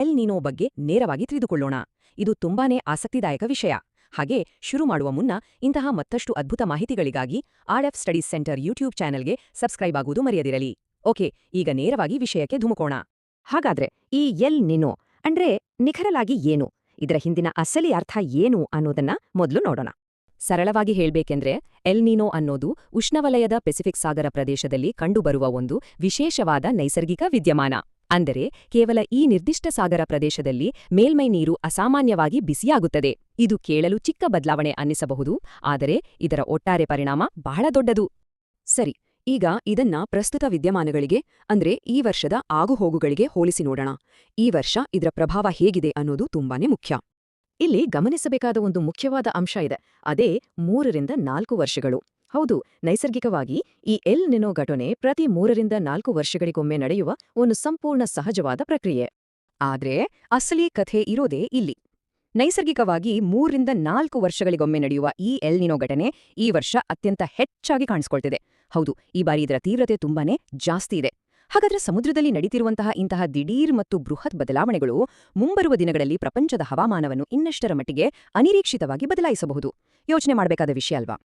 L ನೀನೋ ಬಗ್ಗೆ ನೇರವಾಗಿ ತಿಳಿದುಕೊಳ್ಳೋಣ. ಇದು ತುಂಬಾನೇ ಆಸಕ್ತಿದಾಯಕ ವಿಷಯ. ಹಾಗೆ ಶುರು ಮಾಡುವ ಮುನ್ನ ಇಂತಹ ಮತ್ತಷ್ಟು ಅದ್ಭುತ ಮಾಹಿತಿಗಳಿಗಾಗಿ ಆರ್ಎಫ್ ಸ್ಟಡೀಸ್ ಸೆಂಟರ್ ಯೂಟ್ಯೂಬ್ ಚಾನೆಲ್ಗೆ ಸಬ್ಸ್ಕ್ರೈಬ್ ಆಗುವುದು ಮರೆಯದಿರಲಿ. ಓಕೆ, ಈಗ ನೇರವಾಗಿ ವಿಷಯಕ್ಕೆ ಧುಮುಕೋಣ. ಹಾಗಾದ್ರೆ ಈ ಎಲ್ ನಿನೋ ಅಂದ್ರೆ ನಿಖರವಾಗಿ ಏನು, ಇದರ ಹಿಂದಿನ ಅಸಲಿ ಅರ್ಥ ಏನು ಅನ್ನೋದನ್ನ ಮೊದಲು ನೋಡೋಣ. ಸರಳವಾಗಿ ಹೇಳ್ಬೇಕೆಂದ್ರೆ ಎಲ್ ನೀನೋ ಅನ್ನೋದು ಉಷ್ಣವಲಯದ ಪೆಸಿಫಿಕ್ ಸಾಗರ ಪ್ರದೇಶದಲ್ಲಿ ಕಂಡುಬರುವ ಒಂದು ವಿಶೇಷವಾದ ನೈಸರ್ಗಿಕ ವಿದ್ಯಮಾನ. ಅಂದರೆ ಕೇವಲ ಈ ನಿರ್ದಿಷ್ಟ ಸಾಗರ ಪ್ರದೇಶದಲ್ಲಿ ಮೇಲ್ಮೈ ನೀರು ಅಸಾಮಾನ್ಯವಾಗಿ ಬಿಸಿಯಾಗುತ್ತದೆ. ಇದು ಕೇಳಲು ಚಿಕ್ಕ ಬದಲಾವಣೆ ಅನ್ನಿಸಬಹುದು, ಆದರೆ ಇದರ ಒಟ್ಟಾರೆ ಪರಿಣಾಮ ಬಹಳ ದೊಡ್ಡದು. ಸರಿ, ಈಗ ಇದನ್ನ ಪ್ರಸ್ತುತ ವಿದ್ಯಮಾನಗಳಿಗೆ ಅಂದ್ರೆ ಈ ವರ್ಷದ ಆಗುಹೋಗುಗಳಿಗೆ ಹೋಲಿಸಿ ನೋಡೋಣ. ಈ ವರ್ಷ ಇದರ ಪ್ರಭಾವ ಹೇಗಿದೆ ಅನ್ನೋದು ತುಂಬಾನೇ ಮುಖ್ಯ. ಇಲ್ಲಿ ಗಮನಿಸಬೇಕಾದ ಒಂದು ಮುಖ್ಯವಾದ ಅಂಶ ಇದೆ, ಅದೇ 3ರಿಂದ 4 ವರ್ಷಗಳು. ಹೌದು, ನೈಸರ್ಗಿಕವಾಗಿ ಈ ಎಲ್ ನಿನೋ ಘಟನೆ ಪ್ರತಿ 3ರಿಂದ 4 ವರ್ಷಗಳಿಗೊಮ್ಮೆ ನಡೆಯುವ ಒಂದು ಸಂಪೂರ್ಣ ಸಹಜವಾದ ಪ್ರಕ್ರಿಯೆ. ಆದ್ರೆ ಅಸಲಿ ಕಥೆ ಇರೋದೇ ಇಲ್ಲಿ. ನೈಸರ್ಗಿಕವಾಗಿ 3ರಿಂದ 4 ವರ್ಷಗಳಿಗೊಮ್ಮೆ ನಡೆಯುವ ಈ ಎಲ್ ನಿನೋ ಘಟನೆ ಈ ವರ್ಷ ಅತ್ಯಂತ ಹೆಚ್ಚಾಗಿ ಕಾಣಿಸ್ಕೊಳ್ತಿದೆ. ಹೌದು, ಈ ಬಾರಿ ಇದರ ತೀವ್ರತೆ ತುಂಬಾನೇ ಜಾಸ್ತಿ ಇದೆ. ಹಾಗಾದ್ರೆ ಸಮುದ್ರದಲ್ಲಿ ನಡೀತಿರುವಂತಹ ಇಂತಹ ದಿಢೀರ್ ಮತ್ತು ಬೃಹತ್ ಬದಲಾವಣೆಗಳು ಮುಂಬರುವ ದಿನಗಳಲ್ಲಿ ಪ್ರಪಂಚದ ಹವಾಮಾನವನ್ನು ಇನ್ನಷ್ಟರ ಮಟ್ಟಿಗೆ ಅನಿರೀಕ್ಷಿತವಾಗಿ ಬದಲಾಯಿಸಬಹುದು. ಯೋಚನೆ ಮಾಡಬೇಕಾದ ವಿಷಯ ಅಲ್ವಾ?